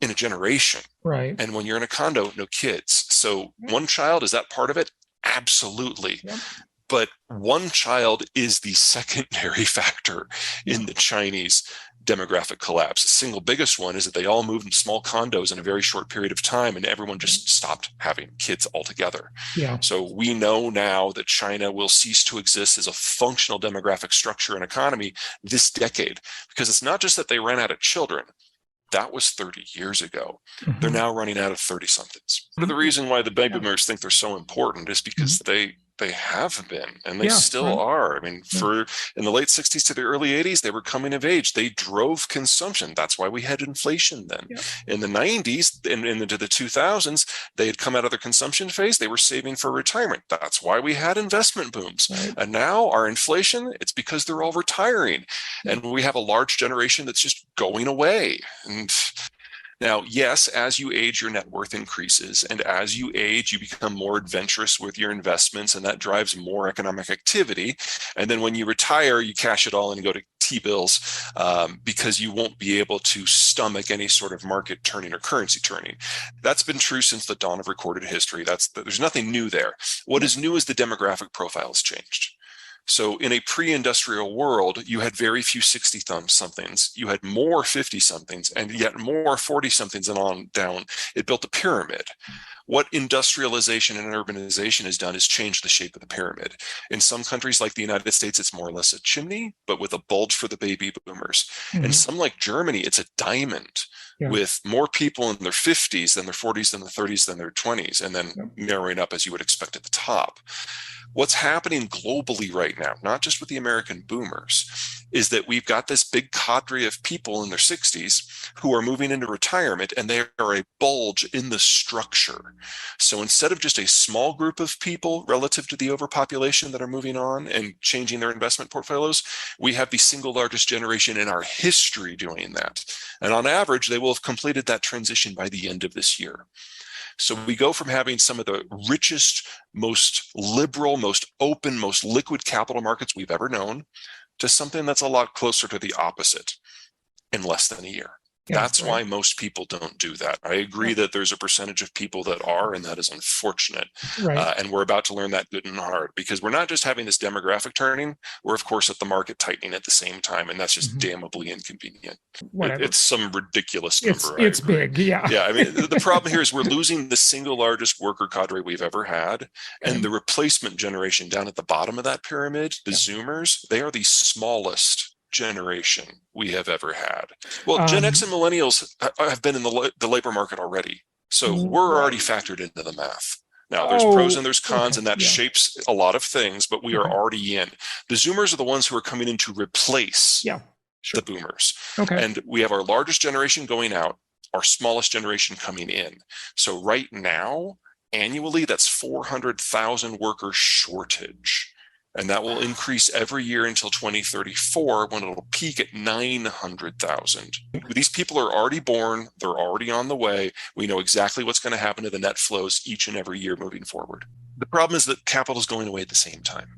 in a generation. Right. And when you're in a condo, no kids. So one child, is that part of it? Absolutely. Yep. But one child is the secondary factor Yep. in the Chinese demographic collapse. The single biggest one is that they all moved into small condos in a very short period of time, and everyone just stopped having kids altogether. Yeah. So we know now that China will cease to exist as a functional demographic structure and economy this decade, because it's not just that they ran out of children. That was 30 years ago. They're Hmm. now running out of 30 somethings. Part of the reason why the baby boomers think they're so important is because they have been, and they Yeah. still Right. are. I mean, Yeah. for in the late 60s to the early 80s, they were coming of age. They drove consumption. That's why we had inflation then. Yeah. In the 90s and into the 2000s, they had come out of their consumption phase. They were saving for retirement. That's why we had investment booms. Right. And now our inflation, it's because they're all retiring. Yeah. And we have a large generation that's just going away. And now, yes, as you age, your net worth increases. And as you age, you become more adventurous with your investments, and that drives more economic activity. And then when you retire, you cash it all and go to T-bills because you won't be able to stomach any sort of market turning or currency turning. That's been true since the dawn of recorded history. There's nothing new there. What is new is the demographic profile has changed. So in a pre-industrial world, you had very few 60 somethings. You had more 50 somethings and yet more 40 somethings and on down. It built a pyramid. What industrialization and urbanization has done is change the shape of the pyramid. In some countries like the United States, it's more or less a chimney, but with a bulge for the baby boomers. And Hmm. some like Germany, it's a diamond Yeah. with more people in their 50s than their 40s than their 30s than their 20s, and then Yep. narrowing up as you would expect at the top. What's happening globally right now, not just with the American boomers, is that we've got this big cadre of people in their 60s who are moving into retirement, and they are a bulge in the structure. So instead of just a small group of people relative to the overpopulation that are moving on and changing their investment portfolios, we have the single largest generation in our history doing that. And on average, they will have completed that transition by the end of this year. So we go from having some of the richest, most liberal, most open, most liquid capital markets we've ever known to something that's a lot closer to the opposite in less than a year. Yeah. That's Right. why most people don't do that. I agree Yeah. that there's a percentage of people that are, and that is unfortunate. Right. And we're about to learn that good and hard, because we're not just having this demographic turning, we're, of course, at the market tightening at the same time. And that's just Hmm. damnably inconvenient. Whatever. It's some ridiculous It's number. I it's agree. big. Yeah. Yeah, I mean, the problem here is we're losing the single largest worker cadre we've ever had. And Okay. the replacement generation down at the bottom of that pyramid, the Yeah. Zoomers, they are the smallest generation we have ever had. Well, Gen X Um, and millennials have been in the labor market already. So we're already right. factored into the math. Now, there's pros and Oh, there's cons, okay. and that Yeah. shapes a lot of things, but we are Okay. already in. The Zoomers are the ones who are coming in to replace Yeah. the Sure. boomers. Okay. And we have our largest generation going out, our smallest generation coming in. So right now, annually, that's 400,000 worker shortage. And that will increase every year until 2034, when it'll peak at 900,000. These people are already born. They're already on the way. We know exactly what's going to happen to the net flows each and every year moving forward. The problem is that capital is going away at the same time.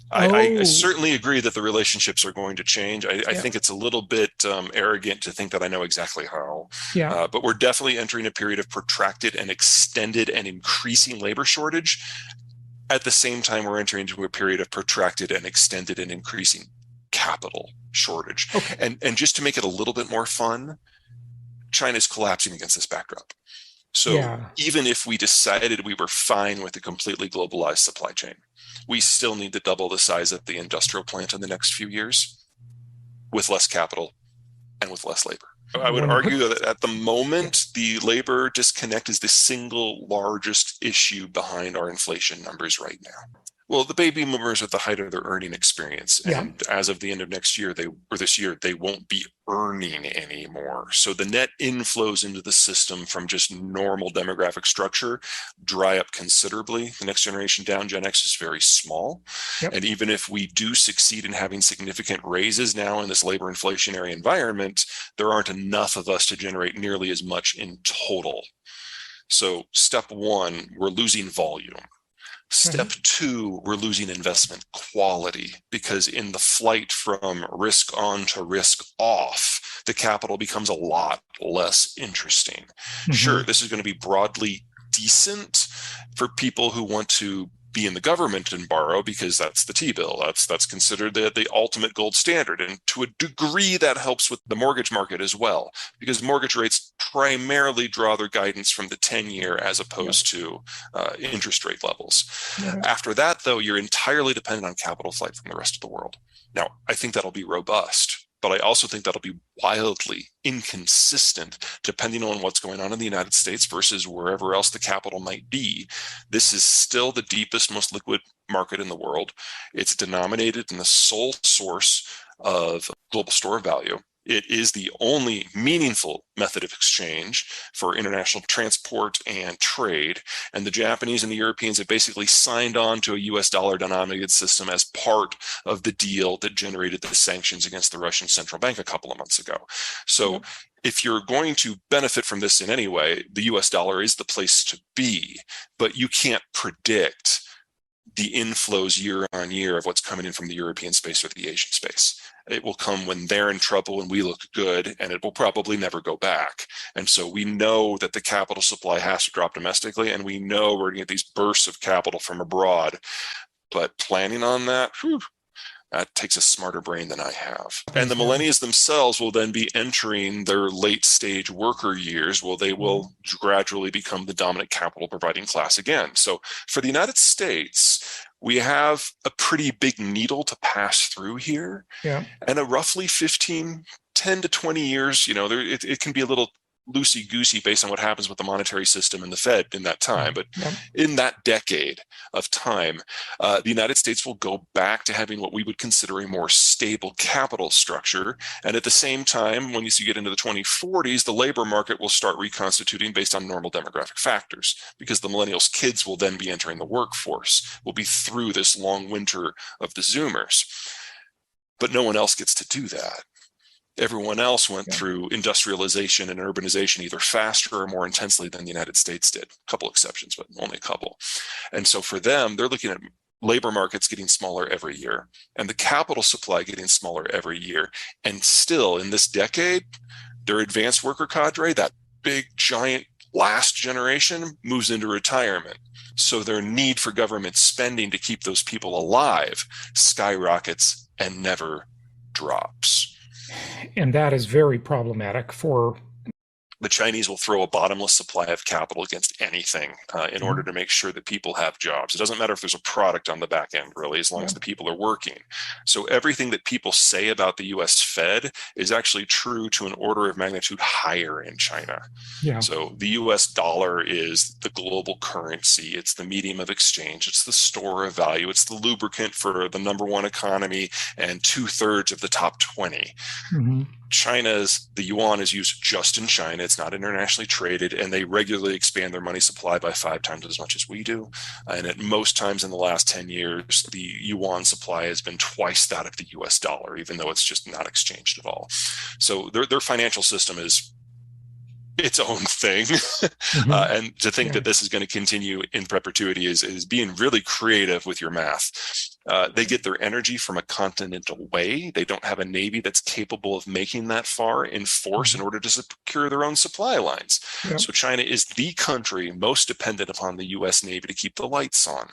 I Oh, certainly agree that the relationships are going to change. I yeah. think it's a little bit arrogant to think that I know exactly how, Yeah. but we're definitely entering a period of protracted and extended and increasing labor shortage. At the same time, we're entering into a period of protracted and extended and increasing capital shortage. Okay. And just to make it a little bit more fun, China's collapsing against this backdrop. So Yeah. even if we decided we were fine with a completely globalized supply chain, we still need to double the size of the industrial plant in the next few years with less capital and with less labor. I would argue that at the Yeah. moment, the labor disconnect is the single largest issue behind our inflation numbers right now. Well, the baby boomers are at the height of their earning experience, Yeah. and as of the end of next year, this year, they won't be earning anymore. So the net inflows into the system from just normal demographic structure dry up considerably. The next generation down, Gen X, is very small. Yep. And even if we do succeed in having significant raises now in this labor inflationary environment, there aren't enough of us to generate nearly as much in total. So step one, we're losing volume. Step Right. two, we're losing investment quality, because in the flight from risk on to risk off, the capital becomes a lot less interesting. Sure, this is going to be broadly decent for people who want to be in the government and borrow, because that's the T-bill. That's considered the ultimate gold standard. And to a degree, that helps with the mortgage market as well, because mortgage rates primarily draw their guidance from the 10-year as opposed to interest rate levels. After that, though, you're entirely dependent on capital flight from the rest of the world. Now, I think that'll be robust, but I also think that'll be wildly inconsistent depending on what's going on in the United States versus wherever else the capital might be. This is still the deepest, most liquid market in the world. It's denominated in the sole source of global store of value. It is the only meaningful method of exchange for international transport and trade. And the Japanese and the Europeans have basically signed on to a US dollar denominated system as part of the deal that generated the sanctions against the Russian central bank a couple of months ago. So if you're going to benefit from this in any way, the US dollar is the place to be, but you can't predict the inflows year on year of what's coming in from the European space or the Asian space. It will come when they're in trouble and we look good, and it will probably never go back. And so we know that the capital supply has to drop domestically, and we know we're going to get these bursts of capital from abroad. But planning on that, that takes a smarter brain than I have. And the millennials themselves will then be entering their late stage worker years, where they will gradually become the dominant capital providing class again. So for the United States, we have a pretty big needle to pass through here, and a roughly 10 to 20 years, it can be a little loosey-goosey based on what happens with the monetary system and the Fed in that time. But in that decade of time, the United States will go back to having what we would consider a more stable capital structure. And at the same time, when you get into the 2040s, the labor market will start reconstituting based on normal demographic factors, because the millennials' kids will then be entering the workforce. We'll be through this long winter of the Zoomers. But no one else gets to do that. Everyone else went through industrialization and urbanization either faster or more intensely than the United States did. A couple exceptions, but only a couple. And so for them, they're looking at labor markets getting smaller every year and the capital supply getting smaller every year. And still in this decade, their advanced worker cadre, that big, giant last generation, moves into retirement. So their need for government spending to keep those people alive skyrockets and never drops. And that is very problematic for... The Chinese will throw a bottomless supply of capital against anything in order to make sure that people have jobs. It doesn't matter if there's a product on the back end, really, as long as the people are working. So everything that people say about the US Fed is actually true to an order of magnitude higher in China. So the US dollar is the global currency. It's the medium of exchange. It's the store of value. It's the lubricant for the #1 economy and 2/3 of the top 20. The yuan is used just in China. It's not internationally traded, and they regularly expand their money supply by 5 times as much as we do. And at most times in the last 10 years, the yuan supply has been twice that of the US dollar, even though it's just not exchanged at all. So their financial system is its own thing. And to think that this is going to continue in perpetuity is being really creative with your math. They get their energy from a continental way. They don't have a navy that's capable of making that far in force in order to secure their own supply lines. So China is the country most dependent upon the US Navy to keep the lights on.